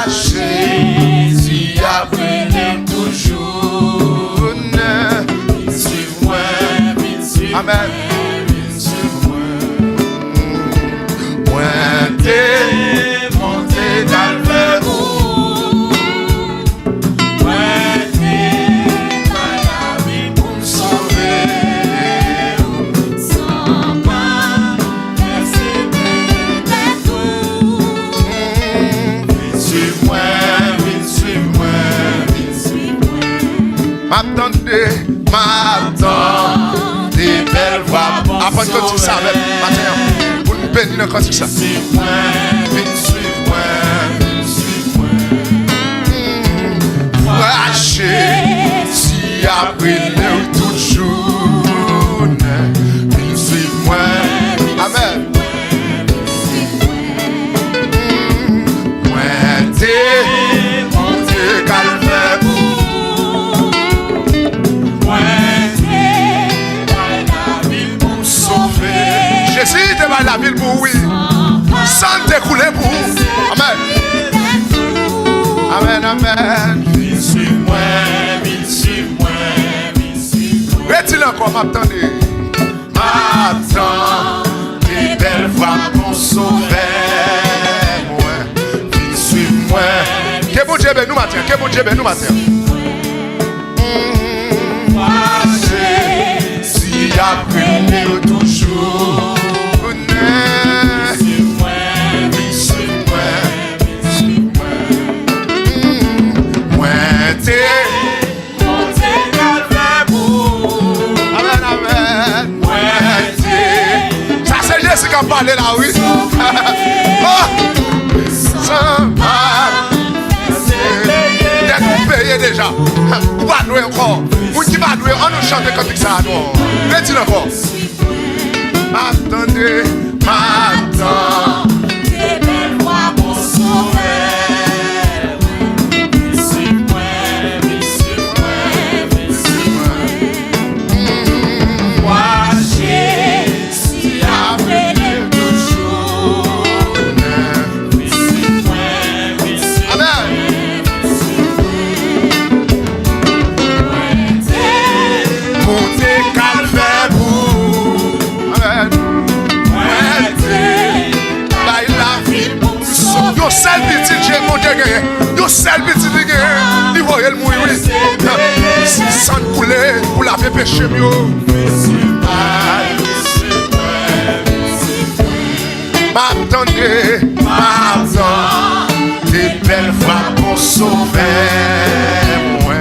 Jésus a brûlé toujours. Suis-moi, suis-moi. Amen. Suis-moi. Moi, t'es monté dans le verrou. Moi, t'es dans la vie pour me sauver. Sans pas persévérer tout. Suis-moi, suis-moi, suis-moi. M'attendez, m'attendez, belle voix. Après que tu savais, maintenant, pour nous bénir quand tu sais. Suis-moi, suis-moi, suis-moi. Jésus a brûlé toujours. Suis-moi, amen. Moi, t'es monté calvaire. Jésus te va la ville pour oui. Sans t'écouler pour. Amen. Amen, amen. Suis-moi, suis-moi, suis-moi. Est-il encore m'attendez? M'attends, les belles voix pour sauver. Suis-moi. Que bon Dieu nous matin, que bon Dieu nous matin. Jésus a brûlé toujours. C'est qu'à parler là, oui. Sans mal. D'être payé déjà. Ou pas nous encore. Ou qui va nous, on nous chante comme ça. Mettez-le encore. Attendez, m'attends. Des belles voix pour sauver. Suis-moi, suis-moi, suis-moi. Moi, Jésus a brûlé toujours. Suis-moi, suis-moi. Amen. Montez calvaire pour. Amen. Yo seul petit Dieu mon Dieu gagné. Yo seul petit Dieu gagné. Il voyait le mourir. Sans couler pour laver péché mieux. M'attendez, m'attends. Des belles voix pour sauver moi.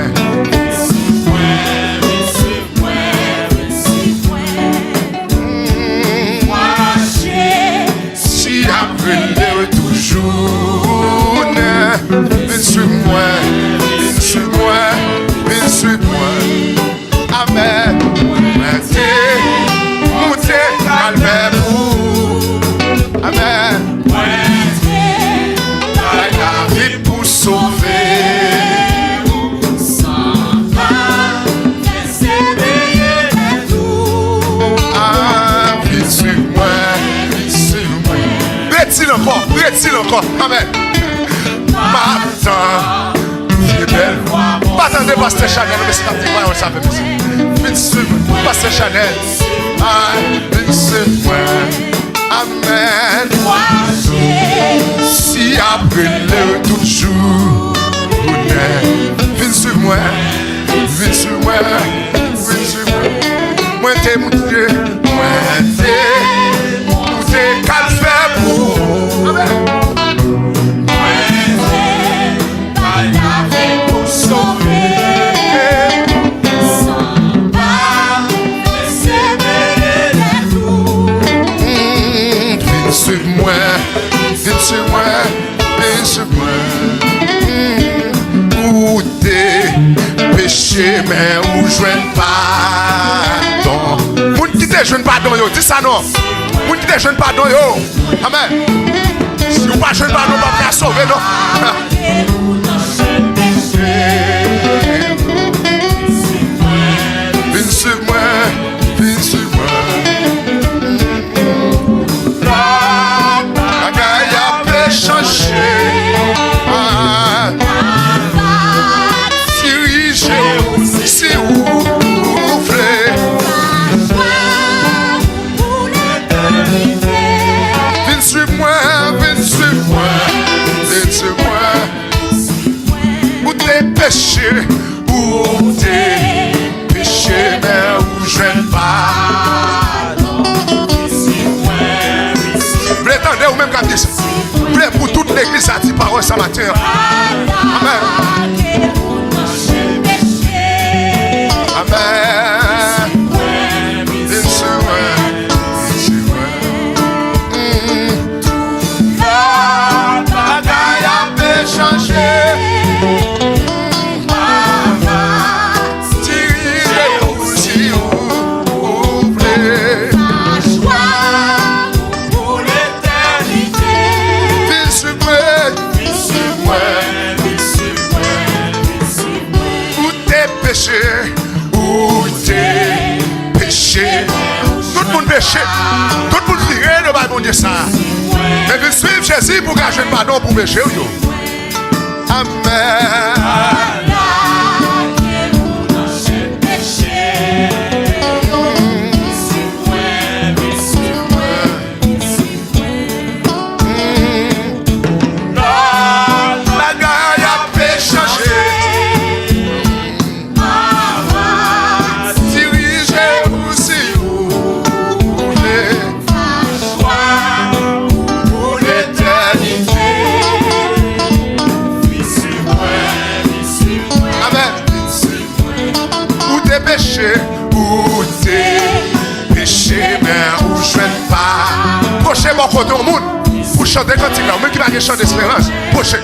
Si après toujours, suis-moi, suis-moi, suis-moi. Amen. Montez, calmez-vous. Amen. La vie pour sauver. Sans pas persévérer tout. Ah, vite suis-moi, vite suis-moi. Retire encore. Amen. M'attends. C'est belle. Pas attendez, Pasteur Chanel, mais c'est pratiquement, on le savait. Vite suis-moi, Pasteur Chanel. Ah, vite suis-moi. Amen. Si après le toujours, vite sur-moi, vite sur-moi, vite sur-moi. Moi t'es mon Dieu, moi t'es calvaire pour. Amen. Moi t'es calvaire pour sauver. Suis-moi, suis-moi, suis-moi. Où t'es péché, mais où je ne pardon. Moun qui te jeune pardon, yo, dis ça non. Moun qui te jeune pardon, yo. Amen. Si vous pas jeune pardon, pas faire sauver, non. Viens sur moi, viens sur moi. Changer. péché, ou t'es péché, mais où je ne pas. Vous l'entendez ou même quand dit ça? Vous voulez pour toute l'église à dire parole ce matin. Amen. Amen. Péché. Tout le monde dit rien de bon Dieu ça. Mais vous suivez Jésus pour gâcher le pardon pour péché. Amen. Mon côté au monde pour chanter quand il a, même qui va aller chanter d'espérance. Pour chanter.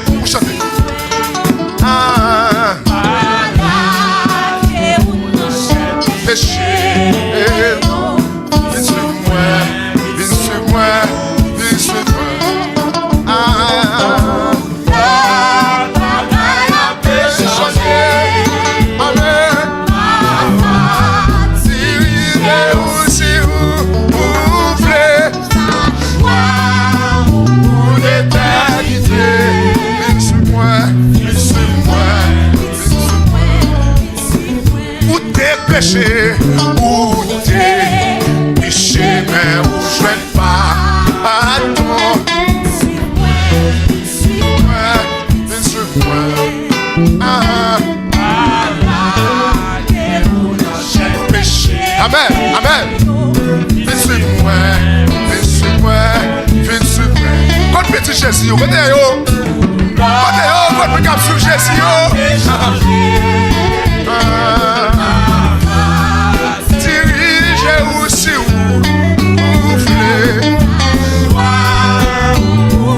Péché. Viens sur moi. Péché, où t'es péché, mais où je ne pas. Attends, péché. Amen, amen. Laissez-moi. Quand petit Jésus, venez yo. Quand petit cap sur Jésus yo. Aussi où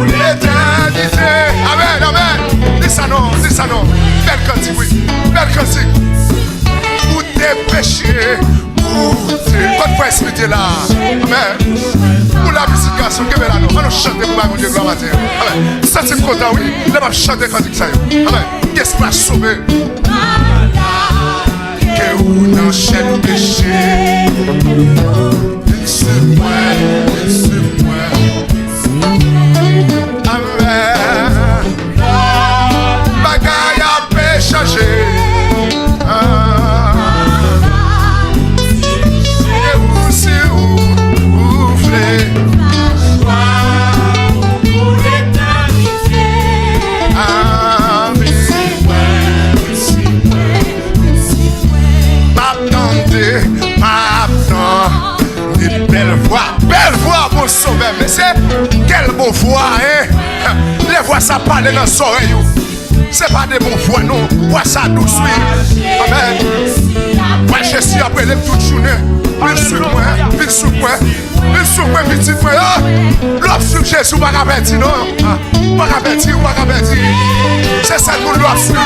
l'éternité. Amen, amen. Dis ça non. Belle cantique, oui. Belle cantique. Où t'es péché, où t'es. Votre frère esprit là. Amen. Pour la musication, que là non. On chante pour ma Dieu gloire matin. Amen. Ça c'est content, oui. Là on chante cantique ça. Amen. Qu'est-ce qui va sauver? Que où n'enchaîne péché. Laissez-moi. Amen. Bagaille a péché. Et aussi où voulez. Pour l'éternité. Amen. Belle voix, mon sauveur. Mais c'est quelle bonne voix, hein? Les voix, ça parle dans son oreille. C'est pas des bonnes voix, non. Voix, ça douce, oui. Amen. Moi, je suis après les toutes journées. Viens sur moi, petit frère. L'offre sur Jésus, pas qu'à bâtir, non. Pas qu'à bâtir. C'est ça que l'offre sur lui.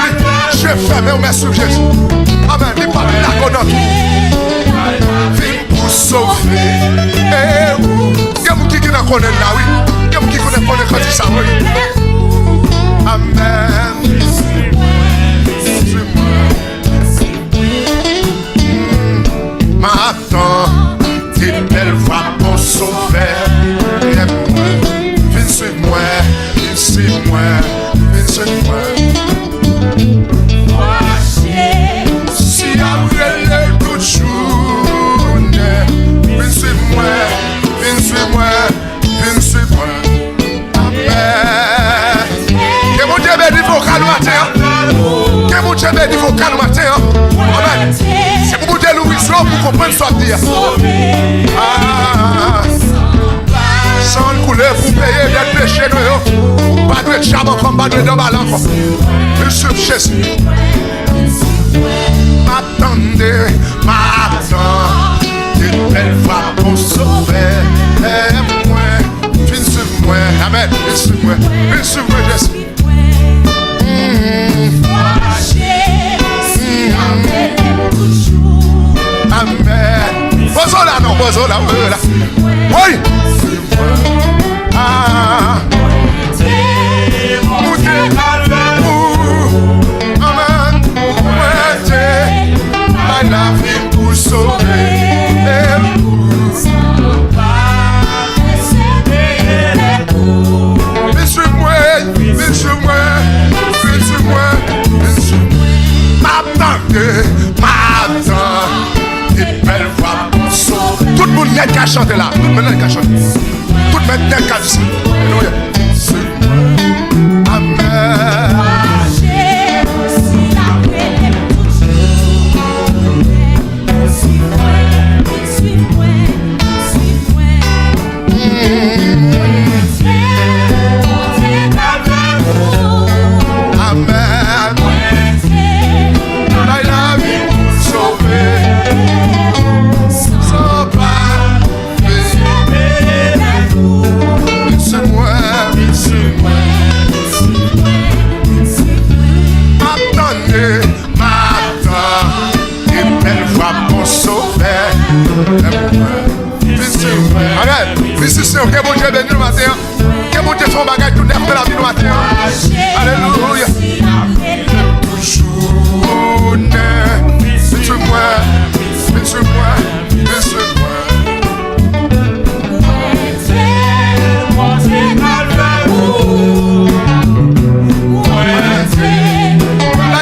Je ferme, on met sur Jésus. Amen. Il parle de la connaître. Pour sauver. Il y a qui connaît là, oui. Il y a qui connaît quand il s'arrête. Amen. M'attends, tes belles voix pour sauver. Viens sur moi. Si après le coup de journée, viens sur moi. Amen. Que mon Dieu bénisse vos calmes matin. Que mon Dieu bénit vocal au matin. Amen. C'est pour Dieu l'ouvrir pour comprendre ce qu'il dit. Sans le couler pour payer des péchés. Pas de charbon comme pas de ballon. Monsieur Jésus. M'attendez, m'attends. Une belle fois pour sauver. Moi, viens sur moi. Amen. Viens sur moi. Viens sur moi, Jésus. Amen. Bozo là, non, bozo là, oui. Ah. Amen. La vie pour sauver. Tout le monde n'est qu'à chanter là. Tout le monde n'est qu'à chanter. Tout le monde n'est qu'à chanter. Amen. Que bon Dieu bénisse le matin. Que bon Dieu fait un bagage tout neuf de la vie le matin. Alléluia. Toujours neuf. Bénis moi. Bénis moi. Bénis moi.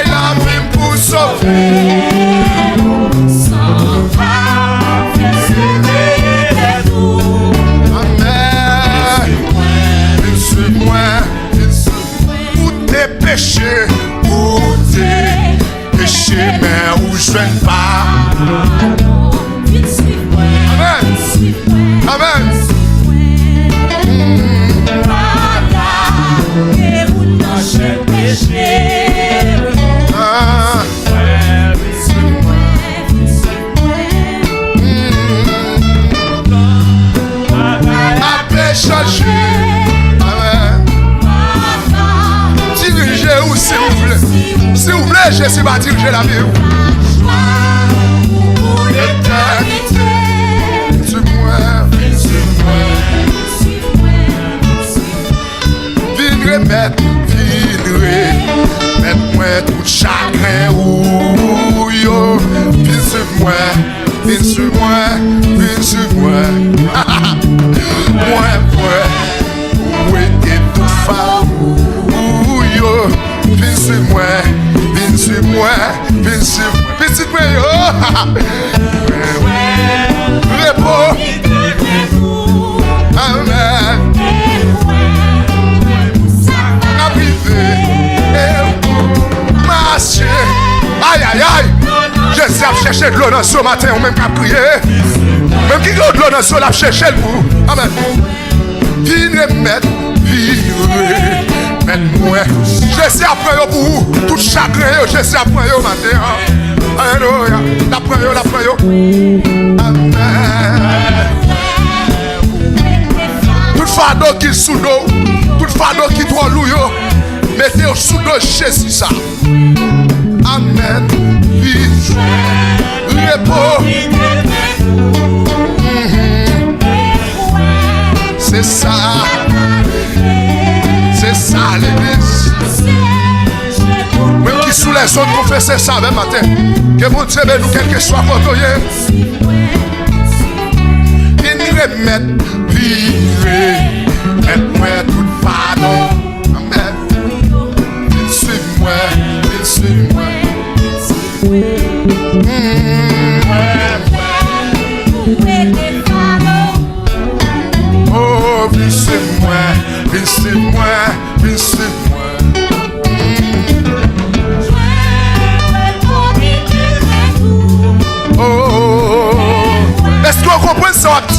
La vie pour sauver. Péché, où t'es péché, mais où je ne pas. Amen. Amen. Après changer. Si vous voulez, Jésus va diriger la vie. Pour l'éternité. Suis-moi, suis-moi. Viendrez mettre, mettre-moi tout chagrin. Ouh, yo. Viens sur moi, viens sur moi, viens sur moi. Moi, où est tout femme? Ouh, yo. Viens sur moi, viens sur moi, viens sur moi. Petit moi, yo. Repos. Amen. Arrivé. Marcher. Aïe, aïe, aïe. Je sais chercher de l'eau dans ce matin, ou même qu'à prier. Même qui a de l'eau dans ce matin, chercher le bout. Amen. Viens mettre, viens. Moi, je sais après yo pour tout chagrin yo, je sais après yo matin. Alléluia, l'après yo. Amen. Tout fardeau qui sous l'eau, tout fardeau qui doit l'eau, mettez au sous l'eau Jésus ça. Amen. Vive, repos. C'est ça. C'est ça l'église. Même qui sous les autres confessent ça même matin. Que mon Dieu nous quel que soit votre Dieu. Il nous remet, vivre, mettre-moi tout pardon. Amen. Suis-moi, suis-moi. Oh, suis-moi. Viens sur moi, viens sur moi.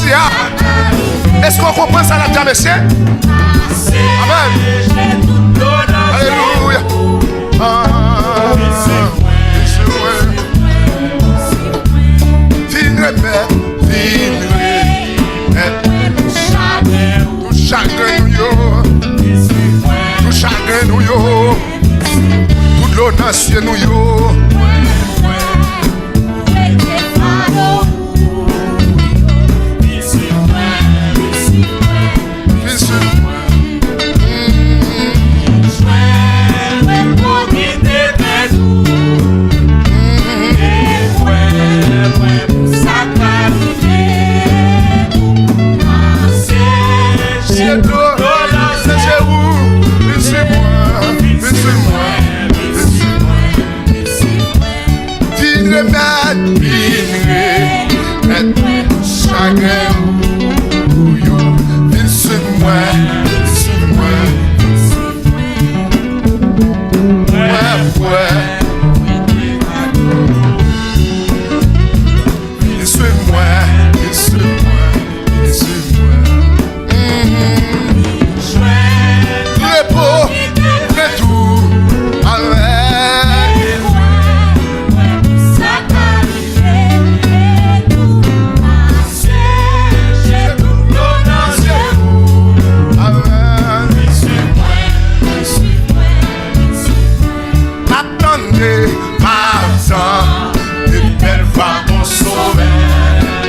Jésus. Est-ce qu'on comprend ça là-dedans, messieurs? Amen. Alléluia. Tout chagrin nous yo, tout l'eau dans ciel nous yo.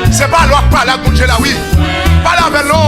C'est pas l'autre par la bouche là, oui. Pas la vélo.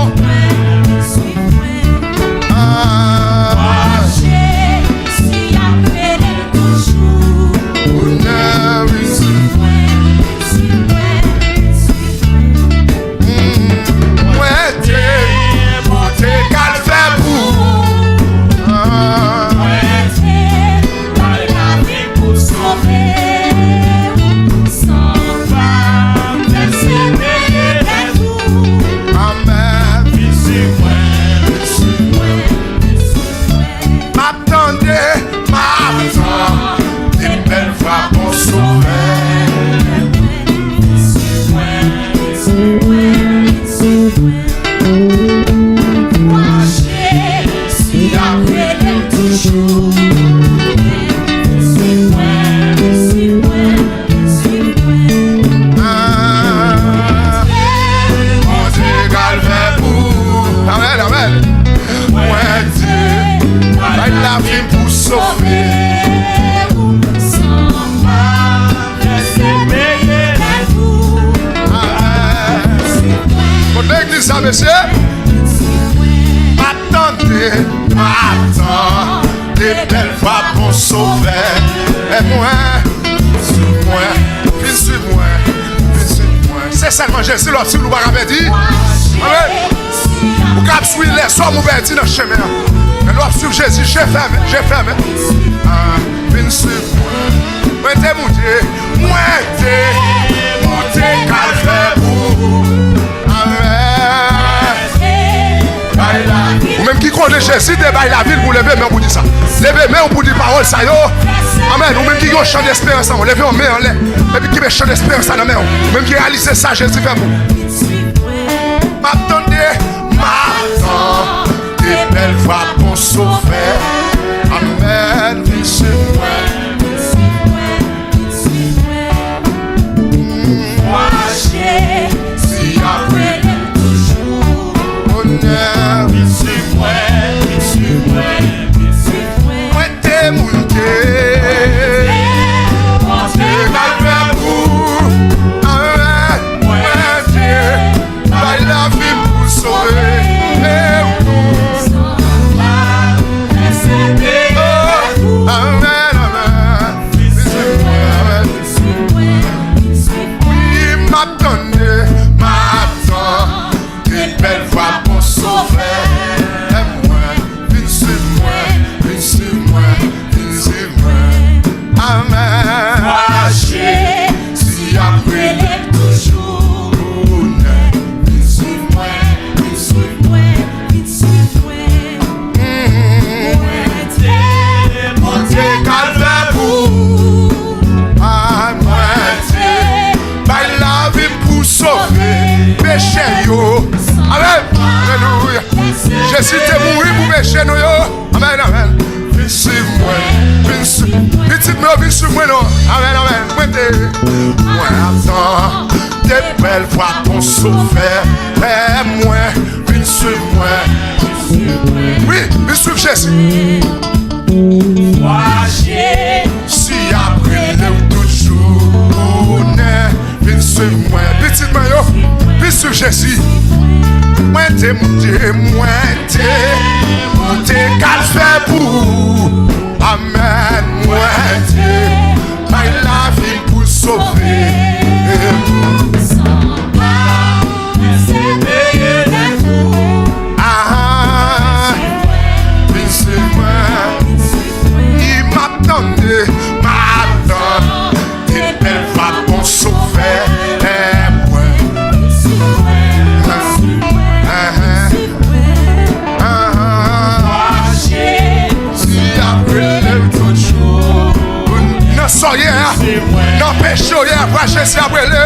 Monsieur, attendez, attendez, belle fois pour sauver. Et moi, c'est seulement Jésus, là, si vous l'avez dit. Amen. Vous pouvez suivre les sommes ouvertes dans le chemin. Mais là, suivre Jésus, j'ai fermé. Venez suivre moi. Moi, t'es monté, calvaire pour. Ou même qui connaît Jésus, débaille la ville pour lever main pour dire ça. Lever main pour dire parole ça yo. Amen. Ou même qui a un chant d'espérance, on lève main en l'air. Et puis qui met un chant d'espérance dans la main. Ou même qui réalise ça, Jésus fait pour. M'attendez, des belles voix pour sauver. Amen. Moi non, amen, amen. Moi attends, des belles voix ton sauveur. Et moi, viens sur moi. Oui, viens sur Jésus. Si après le toujours, viens sur moi. Petite maillot, viens sur Jésus. Moi t'es qu'à faire pour. Amen, moi t'es la vie pour sauver. Ah, il m'attendait, t'es belle va pour sauver. Soyez, non péché, va chercher après le.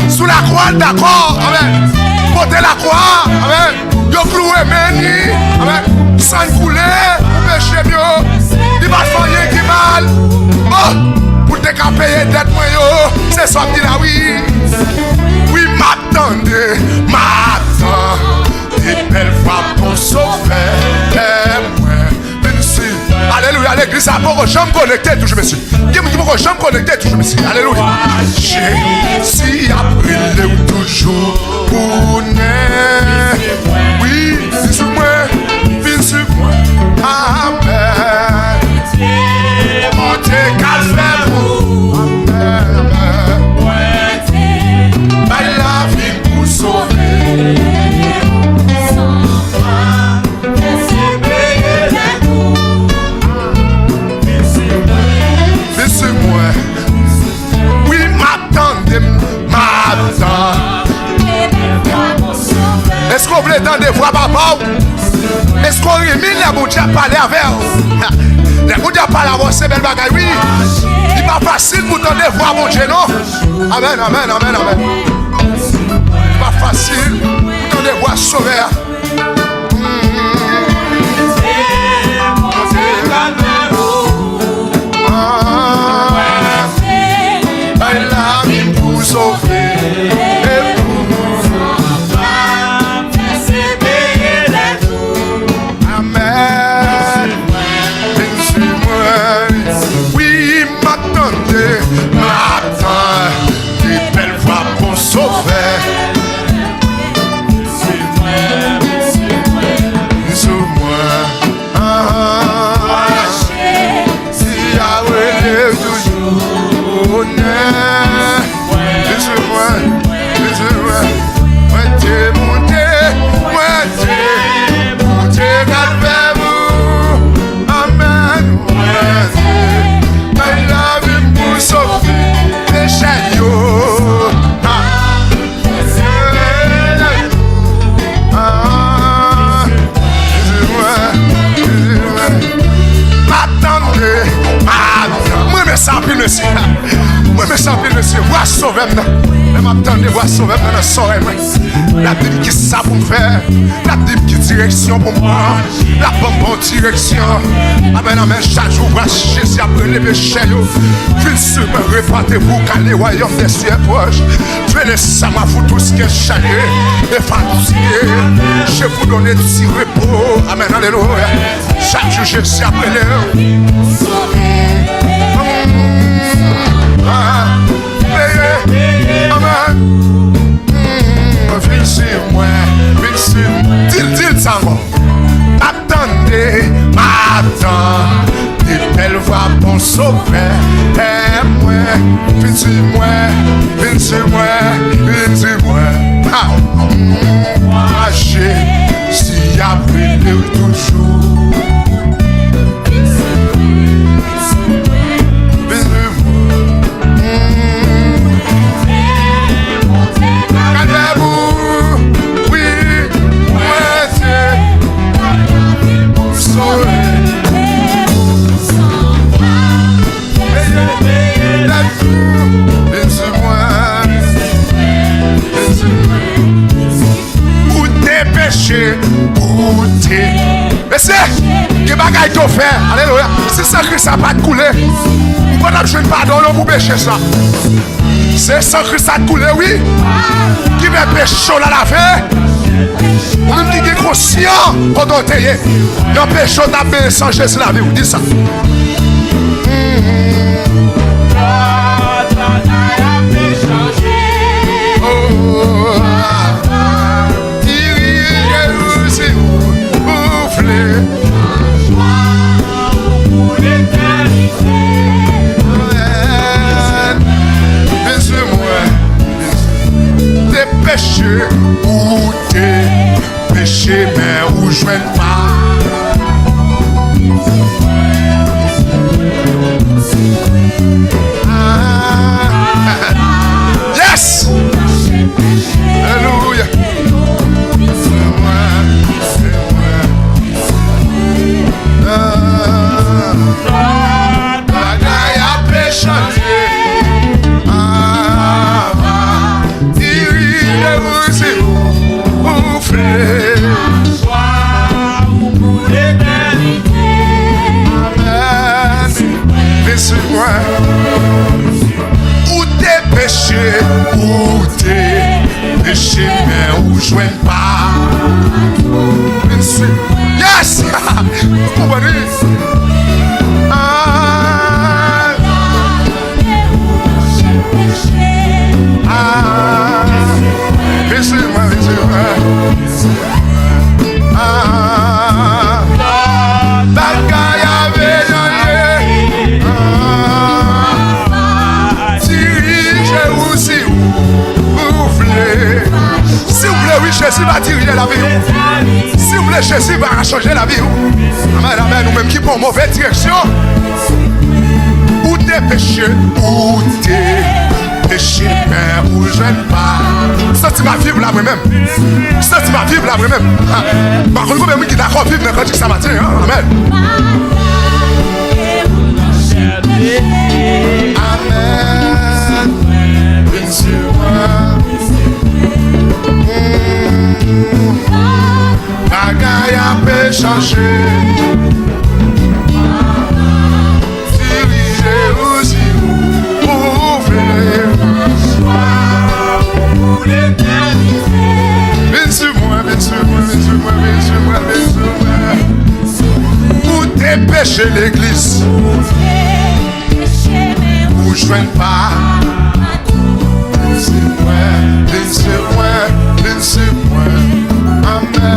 Sous la croix, d'accord, amen. Portez la croix, amen. Yo cloué, meni, amen. Sans couler, péché mieux. Il va faire rien qui mal. Oh, pour te payer dette, moi, yo. C'est ça qui là, oui. Oui, m'attendez, des belles voix pour sauver. Alléluia, l'église a pour jamais connecté, toujours monsieur. Qui me dit pour jamais connecté, toujours monsieur. Alléluia. Jésus a brûlé toujours pour naître. Oui, viens sur moi, viens sur moi. Amen. Montez calme pour. Amen. La vie pour sauver. Oui, m'attendez, est-ce qu'on voulait entendre des voix, papa? Est-ce qu'on remet la bouche à parler avec vous? Les bouches à parler avec vous, c'est belle bagaille, oui. Il n'est pas facile pour entendre des voix, mon Dieu, non? Amen, amen, amen, amen. Il n'est pas facile pour entendre des voix sauvées. Moi, me sens bien, monsieur. Vois sauver maintenant. Je m'attends de voir sauver maintenant. Sauver moi. La Bible qui ça pour me faire. La Bible qui direction pour moi. La bonne direction. Amen, amen. Chaque jour, vois Jésus après les péchés. Fils sur me répandez-vous car les royaumes des cieux est proche. Venez ça m'a foutu tout ce qui est chargé et fatigué. Je vous donne du repos. Amen, alléluia. Chaque jour, Jésus après les. Dis-le ça, attendez, m'attends. mon sauveur, moi, viens sur moi, viens sur moi, viens sur moi. Marcher, si après toujours. Mais c'est que bagaille t'ont fait. Alléluia. C'est ça que ça n'a pas de couler. Vous ne pouvez pas pardon pour pécher ça. C'est ça que ça a coulé, oui. Qui va pécher la laver. Ou même qui est conscient quand on t'aille. Yon péché n'a pas sans Jésus la vie. Vous dites ça. Péché ou t'es péché, mais où je viens pas. Yes! Alléluia! C'est moi, c'est moi. Bagaille a péché. Où t'es péché, où t'es péché, mais où je viens pas. Yes! Comprenez? Jésus va diriger la vie. Si vous voulez, Jésus va changer la vie. Amen, amen. Nous-mêmes qui pour mauvaise direction. Où t'es péché, où t'es péché, mais où je n'aime pas. Ça, tu vas vivre là moi-même. Ça, tu vas vivre là moi-même. Par contre, vous-même qui d'accord vivre quand ça matin. Amen. Amen. Bien sûr. Bagaille a pu changer. Diriger aussi ouvrir pour l'éternité. Viens sur moi, viens sur moi, viens sur moi, viens sur moi, viens sur moi. Où t'es péché l'église, où je viens pas. Viens sur moi, viens sur moi, viens sur moi. Amen.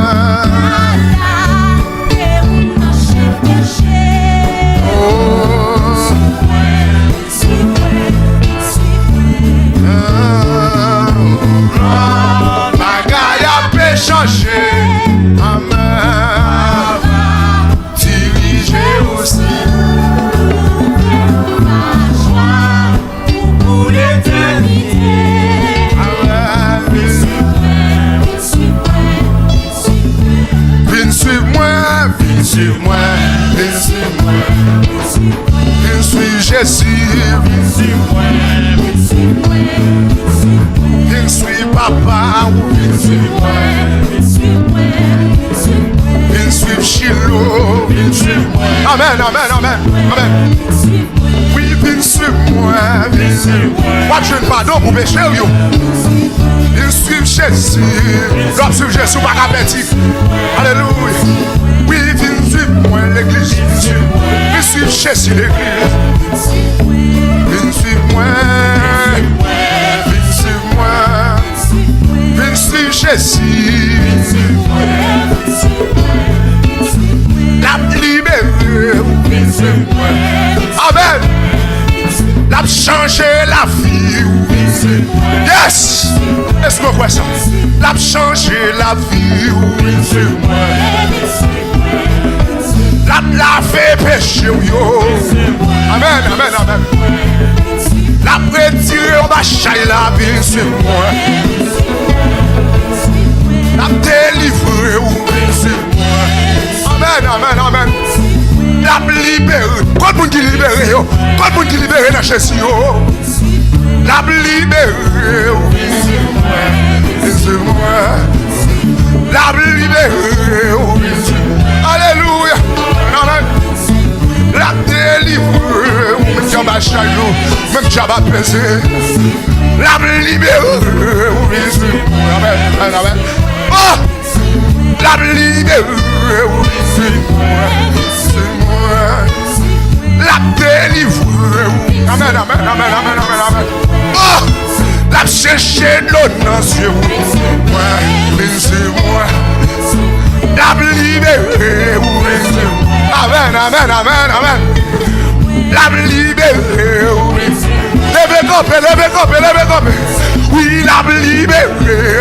Bagaille a pu changer. Amen. Diriger aussi. Pour l'éternité. Amen. Viens suivre-moi, viens suivre-moi, viens suivre-moi. Viens suivre Jésus, viens suivre-moi, viens suivre-moi. Viens suivre papa, viens suivre-moi, viens suivre-moi. Viens suivre Chilo, viens suivre-moi. Amen, amen, amen, amen. Oui, viens suivre-moi, viens suivre-moi. Moi, je ne pardon pour pécher, yo. Viens suivre Jésus, viens suivre Jésus, pas appétit. Alléluia. Oui, viens suivre-moi l'église, viens suivre Jésus l'église. Viens suivre-moi, viens suivre-moi. Viens suivre Jésus. La libérée. Amen. changé la vie. Yes! Est-ce que vous voyez ça? L'a changé la vie. La fait péché. Amen, amen, amen. La retiré en bas la vie, c'est moi. La délivré, c'est moi. Amen, amen, amen. La libéré. Quand vous dites libéré, quand vous dites libéré dans Jésus, la libéré, c'est moi. La libéré, alléluia. Amen. La délivré, même Jabba Chayou, même Jabba Pesé. La libéré, amen, amen, amen. Oh! La libéré, c'est moi. La délivré, amen, amen, amen, amen, amen, amen. Oh! La chercher de l'autre dans Dieu, c'est moi. La libéré, amen, amen, amen, amen. La libéré, levez campé, levez campé, levez campé. Oui, la libéré,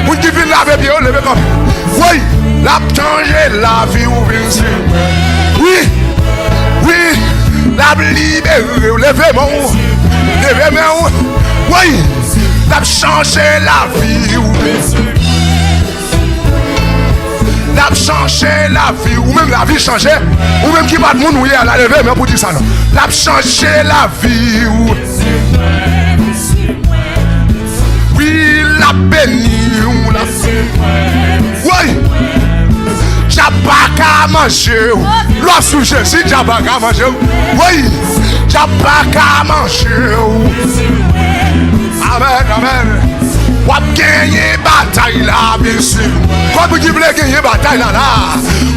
vous qui vient laver bien, levez campé. Oui, la changer la vie, oui, oui, la libéré, levez moi, levez moi. Oui, la changer la vie, la changer la vie, ou même la vie changer, ou même qui va de monde ou à la lever, mais pour dire ça non. La changer la vie, oui, la bénie, oui, j'ai pas qu'à manger, lorsque je suis, j'ai pas qu'à manger, oui, j'ai pas qu'à manger, amen, amen. Ou gagner bataille là, bien sûr. Quand vous voulez gagner bataille là,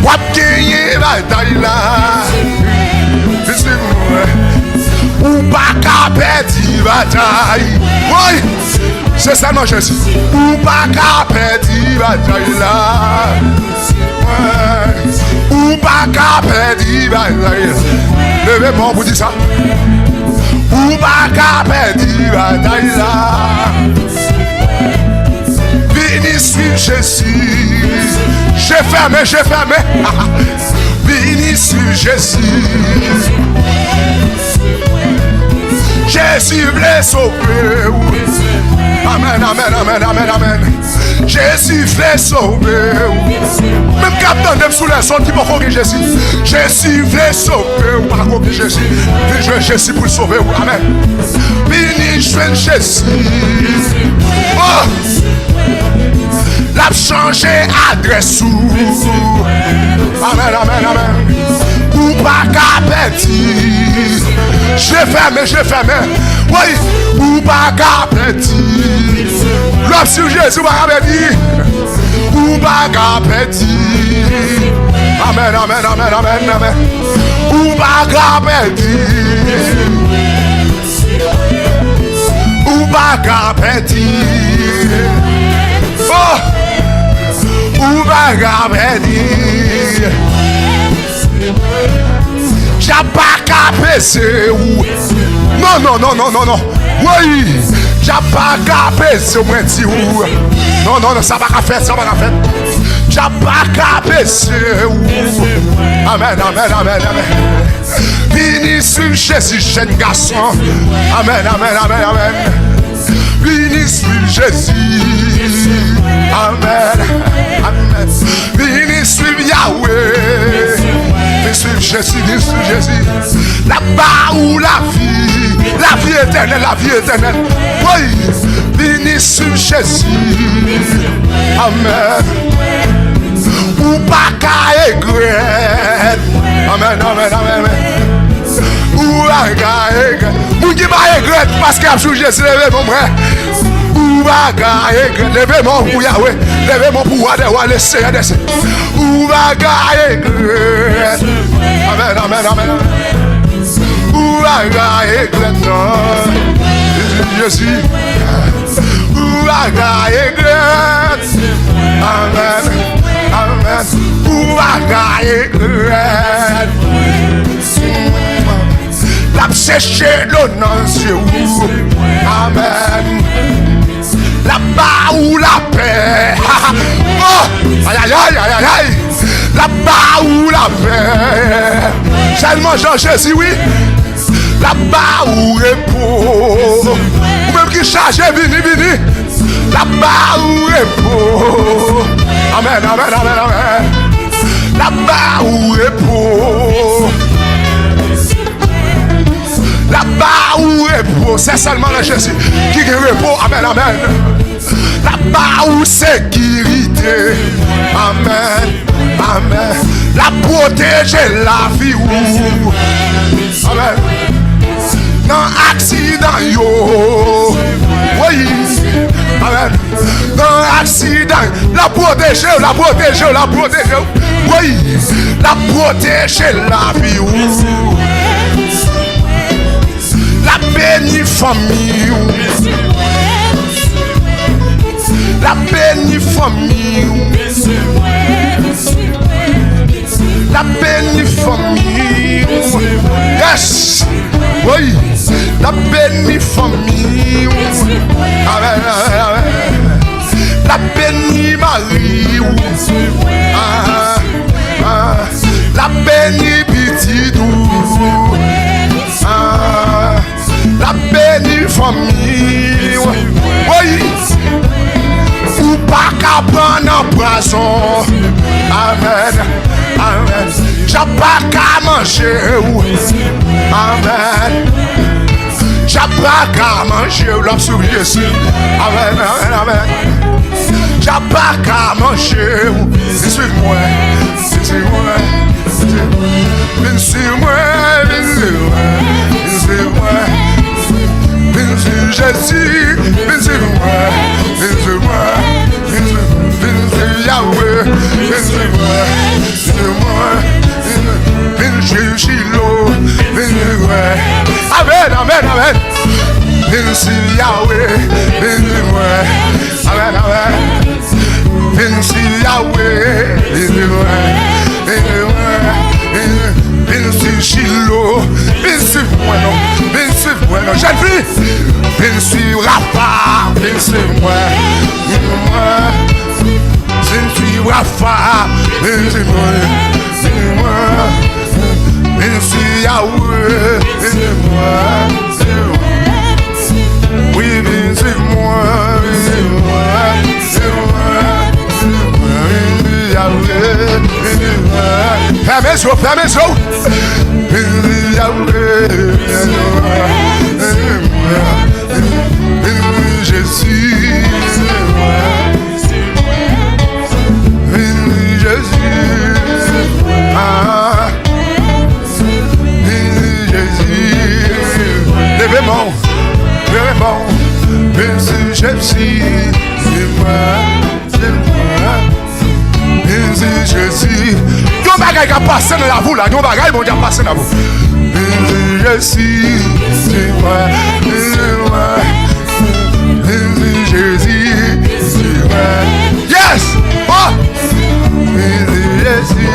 ou gagner bataille là, bien sûr. Ou pas qu'à perdre bataille. Oui, c'est ça mon Jésus. Ou pas qu'à perdre bataille là. Ou pas qu'à perdre bataille là. Levez moi pour dire ça. Ou pas qu'à perdre bataille là. Vini suivre Jésus. J'ai fermé, j'ai fermé. Vini suivre Jésus. Jésus voulait sauver. Amen, amen, amen, amen, amen. Jésus voulait sauver. Même capitaine de sous les sons qui vont croire Jésus. Jésus voulait sauver. Pas croire Jésus. Vini jouer Jésus pour sauver. Amen. Vini jouer Jésus. Oh! L'a changé adresse ou amen, amen, amen. Ou pas qu'à perdre. J'ai fermé. Oui, ou pas qu'à perdre. L'homme sur Jésus va perdre. Ou pas qu'à perdre. Amen, amen, amen, amen, amen. Ou pas qu'à perdre. Ou pas qu'à perdre. Oh! Ou va garder. J'ai pas qu'à baisser. Non, non, non, non, non, non. Oui, j'ai pas qu'à baisser. Non, non, non, ça va qu'à faire, ça va qu'à faire. J'ai pas qu'à baisser. Amen, amen, amen, amen. Vini sur Jésus, jeune garçon. Amen, amen, amen, amen. Vini sur Jésus. Amen. Amen. Vini suivre Yahweh. Vini suivre Jésus, vini suivre Jésus. Là-bas où la vie éternelle, la vie éternelle. Oui, vini suivre Jésus. Amen. Ou pas qu'à regret. Amen, amen, amen, amen. Ou pas qu'à regret. Vous qui va regret parce qu'il y a sur Jésus, levez mon frère. Ou va regret. Levez mon pour Yahweh. Levez mon pouvoir de roi, laissez. Ou va regret. Amen, amen, amen. Ou va regret. Jésus. Ou va regret. Amen. Amen. Ou va regret. La Cap séché l'eau dans les yeux. Amen. Là-bas où la paix. Oh, aïe aïe aïe aïe aïe. Là-bas où la paix. Seulement Jean-Jésus, oui. Là-bas où repos. Ou même qui charge, vini, vini. Là-bas où repos. Amen, amen, amen, amen. Là-bas où repos. Là-bas où repos. C'est seulement le Jésus qui repos. Amen, amen. Là-bas où sécurité. Amen, amen. La protéger la vie. Amen. Dans accident yo. Oui. Amen. Dans accident. La protéger, la protéger, la protéger. Oui. La protéger la vie. La bénie famille. La bénie famille. La bénie famille. Yes. Oui. La bénie famille. Amen, amen, amen. La bénie Marie. Ah, ah. La bénie Pitidou. Ah, la bénie famille. Oui. Ou pas qu'à prendre en poisson. Amen. Amen. J'ai pas qu'à manger. Amen. J'ai pas qu'à manger. L'homme sourit ici. Amen. Amen. Amen. J'ai pas qu'à manger. Suis-moi. Suis-moi. Viens sur moi. Viens sur moi. Viens sur moi. Viens sur Jésus. Viens sur moi. Viens sur moi. Viens sur Yahweh. Viens sur moi. Viens sur moi. Viens sur Shiloh. Viens sur moi. Amen, amen, amen. Viens sur Yahweh. Viens sur moi. Amen, amen. Viens sur Yahweh. Viens sur moi. Viens sur moi. Viens sur Shiloh. Viens sur moi, non. Viens sur moi, non. Jeune fille. Viens sur Rafa. Viens sur moi. Viens sur moi. Viens sur Rafa. Viens sur moi. Viens sur moi. Viens sur Yahweh. Viens sur moi. Viens sur moi. Oui, viens sur moi. Viens sur moi. Viens sur moi. Viens sur Yahweh. Viens sur moi. Fermez les yeux, fermez les yeux. Viens sur Yahweh. Viens sur moi. Viens sur moi. Viens sur Jésus. Viens sur moi. Viens sur Jésus. Ah. Viens sur Jésus. Levez-moi. Levez-moi. Viens sur Jésus. C'est moi. C'est moi. Viens sur Jésus. Yon bagay qui a passé dans la boue là. Yon bagay bon qui a passé dans la boue. Viens sur Jésus. C'est moi. C'est moi. Viens sur Jésus. C'est moi. Yes. Oh. Viens sur Jésus.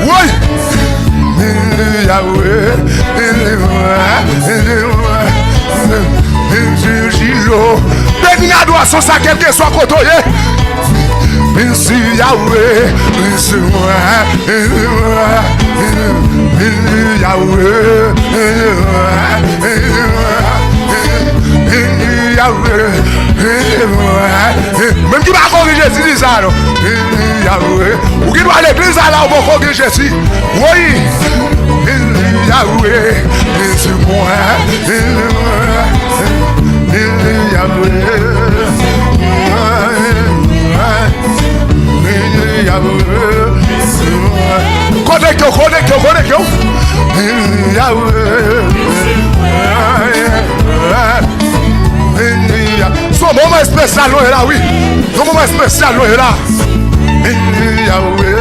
Oui. Yahweh, bénis l'adoration, ça quel que soit côté. Bénis Yahweh, bénis moi, bénis moi, bénis Yahweh, bénis Yahweh, bénis moi. Même qui va corriger Jésus, dit ça, non? Bénis Yahweh, ou qui doit à l'église là, on va corriger Jésus. Oui. Yahweh, bénis moi, bénis moi, bénis Yahweh, bénis Yahweh, connectez-vous, connectez-vous, bénis Yahweh, bénis Yahweh. Son moment spécial là, oui, son moment spécial là, bénis Yahweh.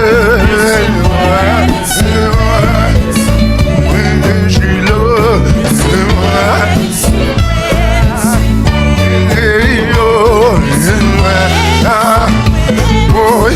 Oh,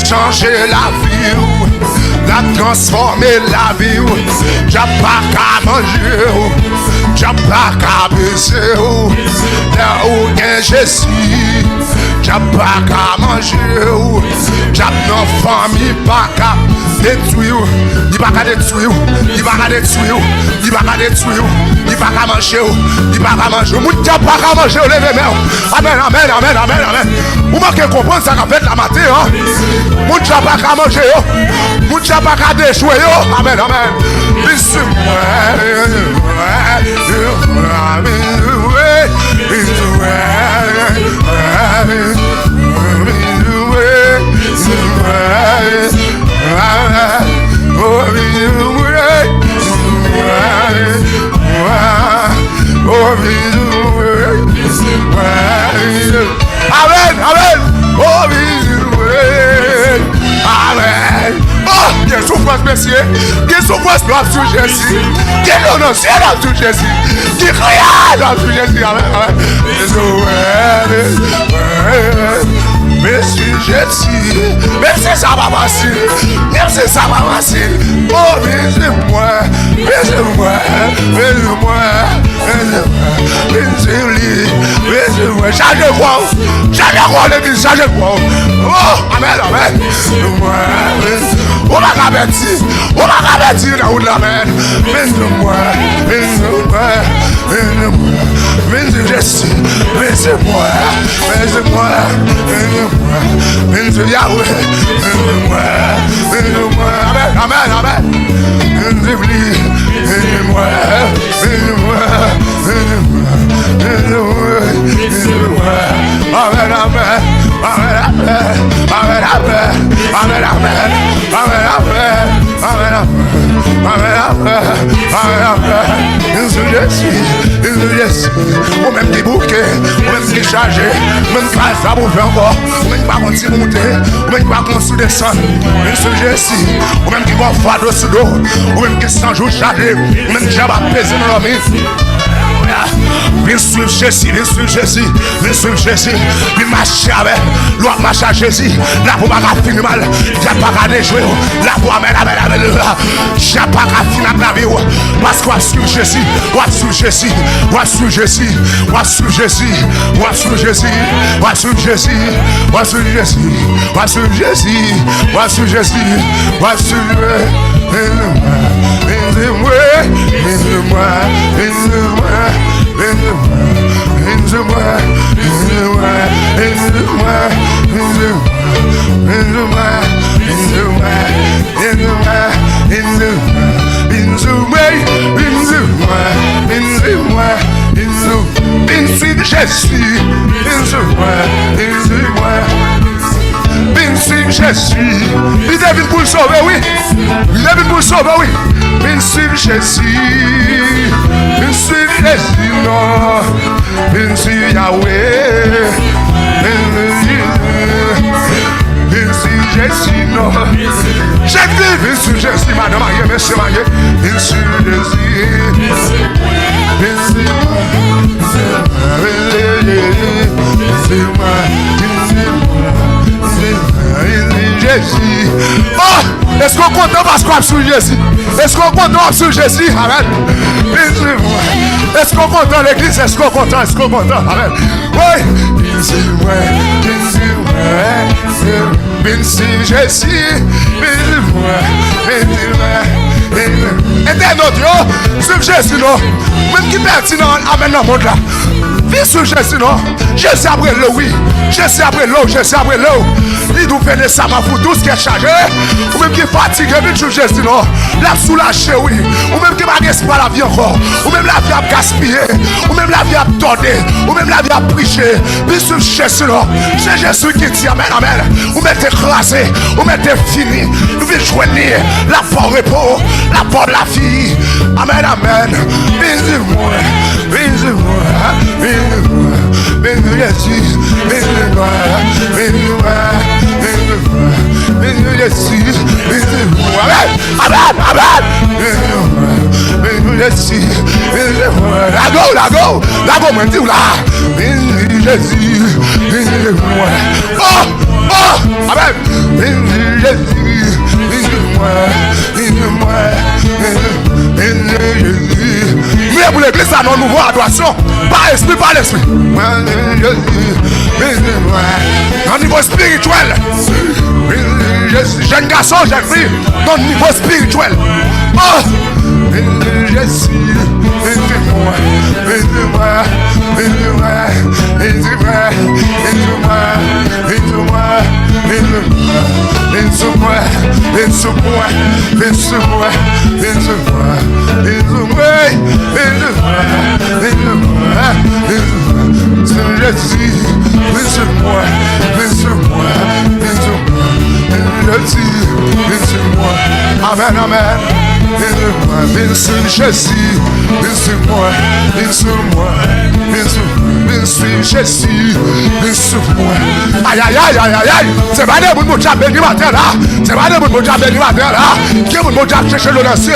Changer la vie, la transformer la vie. J'ai pas qu'à manger, j'ai pas qu'à baiser. Là où je suis, j'ai pas qu'à manger. J'ai une famille pas qu'à détruire. Il va qu'à détruire, il va qu'à détruire, il va qu'à détruire, il va qu'à manger, il va qu'à manger. Mon Dieu pas qu'à manger, levez-moi. Amen, amen, amen, amen, amen. Vous manquez comprendre ça qu'a fait la matin, hein? Mon Dieu pas qu'à manger, mon Dieu pas qu'à déchouer, amen, amen. Amen, amen. Amen. Oh, quelle souffrance, messieurs. Quelle souffrance doit sur Jésus. Quelle honneur, c'est là sur Jésus. Qui rien dans sur Jésus. Amen, amen. Monsieur Jésus, même si ça va facile, même si ça va facile. Oh, baisez-moi, baisez-moi, baisez-moi, baisez-moi, baisez-moi. Changez-moi, changez-moi l'église, changez-moi. Oh, amen, amen. On va avertir, on va avertir dans la mer. Baisez-moi, baisez-moi, baisez-moi, baisez-moi, Jésus, baisez-moi, baisez-moi, baisez-moi. Into Yahweh, into moi, amen, amen, amen. Into moi, amen, amen, amen, amen, amen, ou même qui bouquet, ou même qui chargé, ou même qui ça pour faire encore, ou même qui va continuer monter, ou même qui va continuer descendre, Monsieur Jésus, ou même qui va faire dos sur dos, ou même qui s'en joue chargé, ou même qui va peser dans l'homme. Viens suivre Jésus, viens suivre Jésus, viens suivre Jésus, viens marcher avec, l'autre marche à Jésus, là pour pas finir mal, j'ai pas qu'à déjouer, là pour amener, j'ai pas qu'à finir la vie, parce qu'on va suivre Jésus, on va suivre Jésus, on va suivre Jésus, on va suivre Jésus, on va suivre Jésus, on va suivre Jésus, on va suivre Jésus, on va suivre Jésus, on va suivre Jésus, on va suivre Jésus, il est venu pour le sauver, oui. Il est venu pour le sauver, oui. Viens suivre Jésus, viens suivre Jésus, non. Viens suivre Yahweh, viens suivre Jésus, non. J'ai dit, viens suivre Jésus, madame mariée, monsieur marié. Viens suivre Jésus, viens suivre Jésus. Oh, est-ce qu'on est content parce qu'on a sur Jésus? Est-ce qu'on est content sur Jésus? Amen. Est-ce qu'on est content l'église? Est-ce qu'on est content? Est-ce qu'on est content? Amen. Oui. Jésus. Internaute, yo, suivre Jésus, non. Même qui pertinent, amen dans le monde là. Bien sûr, Jésus, non. Jésus après l'eau, oui. Jésus après l'eau, Jésus après l'eau. Il nous fait ça, ma fou, tout ce qui est chargé. Ou même qui est fatigué, bien sûr, Jésus, non. La soulagé, oui. Ou même qui n'a pas la vie encore. Ou même la vie à gaspiller. Ou même la vie à donner. Ou même la vie à prêcher. Bien sûr, Jésus, non. C'est Jésus qui dit amen, amen. Ou même écrasé. Ou même fini. Nous venons joindre la porte repos. La porte de la vie. Amen, amen. Bisous-moi. Bisous-moi. Bisous-moi. Bisous Jésus. Bisous-moi. Bisous-moi. Bisous-moi. Bisous Jésus. Bisous-moi. Amen. Amen. Amen. Bisous-moi. Bisous Jésus. Bisous-moi. La go. La go, moi, dis là. Bisous Jésus. Bisous-moi. Oh. Amen. Bisous Jésus. Bisous-moi. Bisous-moi. Bisous Jésus. Mais pour l'église, ça non nouveau adoration. Par l'esprit, par l'esprit. Dans le niveau spirituel. Jeune garçon, jeune fille. Dans le niveau spirituel. Oh! Jésus. Aide-moi. Aide-moi. Aide-moi. Aide-moi. Aide-moi. Aide-moi. Aide-moi. Aide-moi. Aide-moi. Aide-moi. Aide-moi. Aide-moi. Aide-moi. Aide-moi. Jésus. Aide-moi. Aide-moi. Aide-moi. Jésus. Aide-moi. Amen, amen. Aide-moi. Aide-moi. Jésus. Aide-moi. Aide-moi. Aide-moi. Jésus. Aide-moi. Aïe, aïe, aïe, aïe, aïe. C'est pas des bouts de mon diable béni matin là. C'est pas des bouts de mon diable béni matin là. Qui est mon diable chercher le lancier?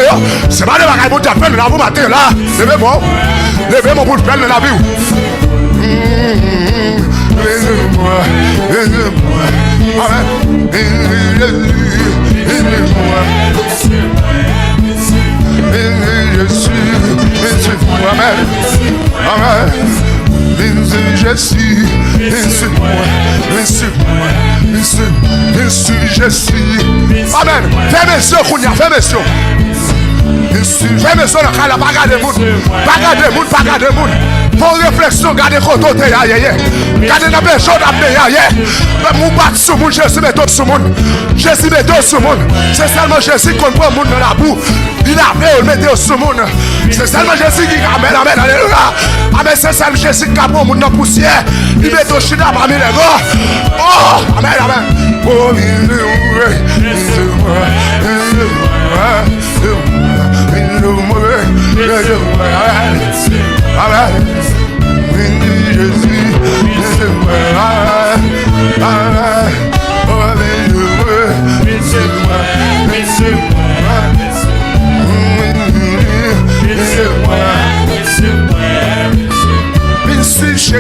C'est pas des bagailles de mon diable béni matin là. Levez-moi. Levez-moi pour le faire de la vie. Aide-moi. Aide-moi. Amen. Aide-moi. Jésus, amen, amen. Jésus, Jésus, amen. Fermez ce qu'on y a, fermez ce. Fermez ce, pas garder le monde, pas garder le monde, pas garder le monde. Pour réflexion, gardez côté, gardez la belle chose à payer. Vous battez sur le monde, Jésus met sur le monde. Jésus met sur le monde. C'est seulement Jésus qui comprend le monde dans la boue. Il a fait, il met sur le monde. C'est seulement Jésus qui amène, alléluia. Amen, c'est seulement Jésus qui apprend le monde dans la poussière. Il met au chida parmi les gars. Oh, amen, amen. Oh, amen. Jésus,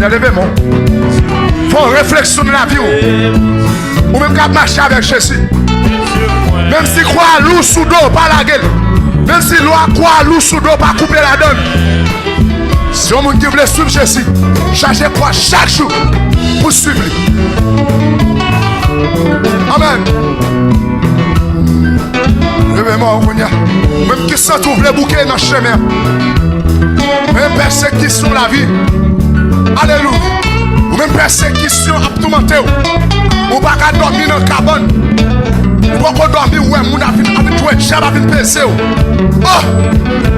levez-moi. Faut réflexion de la vie. Ou même qu'à marcher avec Jésus. Même si croit à l'eau sous dos, pas la gueule. Même si croit à l'eau sous dos, pas couper la donne. Si on qui veut suivre Jésus, cherchez quoi chaque jour pour suivre. Amen. Levez-moi, même qui se trouve les bouquets dans le chemin. Même persécution de la vie. Alléluia. Ou même persécution à tout monter. Ou pas qu'à dormir dans la cabane. Ou pas qu'à dormir où on a vu jouer jab avec PC. Oh,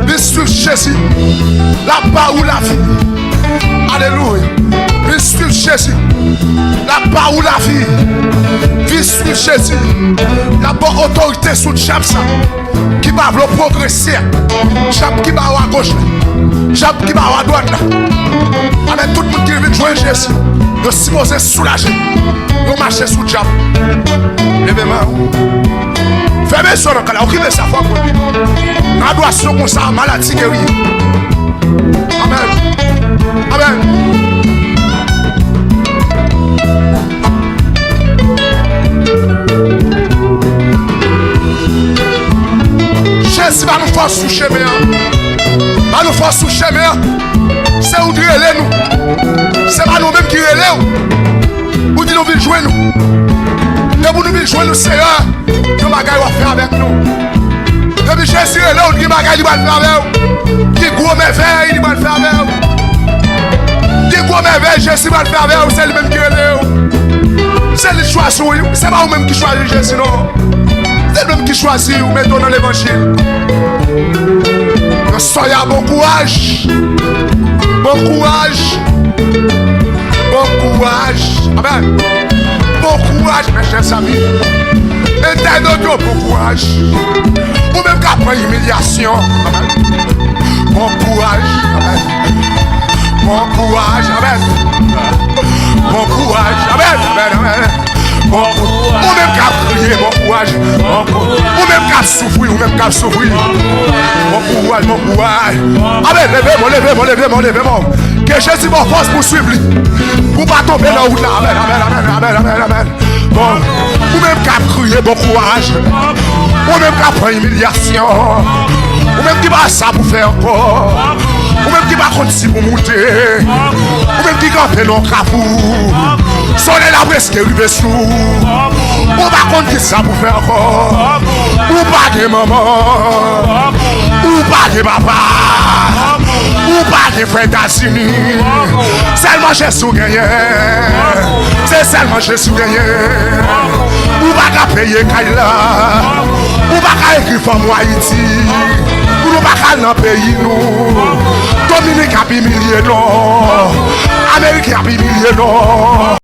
bien sûr Jésus. Là-bas où la vie. Alléluia. Bien sûr Jésus. Là-bas où la vie. Bien sûr Jésus. Là-bas autorité sous jab ça. Qui va progresser. Jab qui va à gauche. Jab qui va à droite. Amen, tout le monde qui vient jouer Jésus, nous sommes soulagés. Nous marchons sous le diable. Levez-moi. Fermez sur le canal. Occupez sa foi pour lui. Nous adoration comme ça, maladie guérie. Amen. Amen. Jésus va nous faire sous chemin. Va nous faire sous chemin. C'est où nous. C'est pas nous-mêmes qui relèvent. Vous dites nous venons jouer nous. Et vous nous venez jouer nous, Seigneur. Que bagaille va faire avec nous. Depuis Jésus est là, on dit bagaille il va faire avec vous. Qui gros merveille, il va faire avec vous. Qui gros merveille, Jésus va faire avec vous. C'est lui-même qui relève. C'est lui qui choisit. C'est pas vous-même qui choisit Jésus, non. C'est lui-même qui choisit. Vous mettez dans l'évangile. Soyez bon courage. Bon courage. Bon courage. Amen. Bon courage, mes chers amis. Internaute, bon courage. Ou même qu'après humiliation. Amen. Bon courage. Amen. Bon courage. Amen. Bon courage. Amen. Amen. Amen. Bon courage. Ou même qu'à prier, bon courage. Ou même qu'à souffrir, ou même qu'à souffrir. Bon courage, bon courage. Amen. Levez-moi. Que Jésus m'a force pour suivre lui. Pour pas tomber dans la route là. Amen, amen. Bon, ou même qu'à crier, bon courage. Ou même qu'à prendre humiliation. Ou même qui va ça pour faire encore. Ou même qui va continuer pour monter. Ou même qui va faire non capou. Sonner la presque arrivé sous. Ou pas continuer ça pour faire encore. Ou pas de maman. Ou pas de papa. Ou pas de frère d'Assini. Seulement Jésus gagné. C'est seulement Jésus gagné. Ou pas qu'à payer Kaila. Ou pas qu'à écrire femme Haïti. Ou pas qu'à dans pays nous. Dominique a pi millier non. Amérique a pi millier non.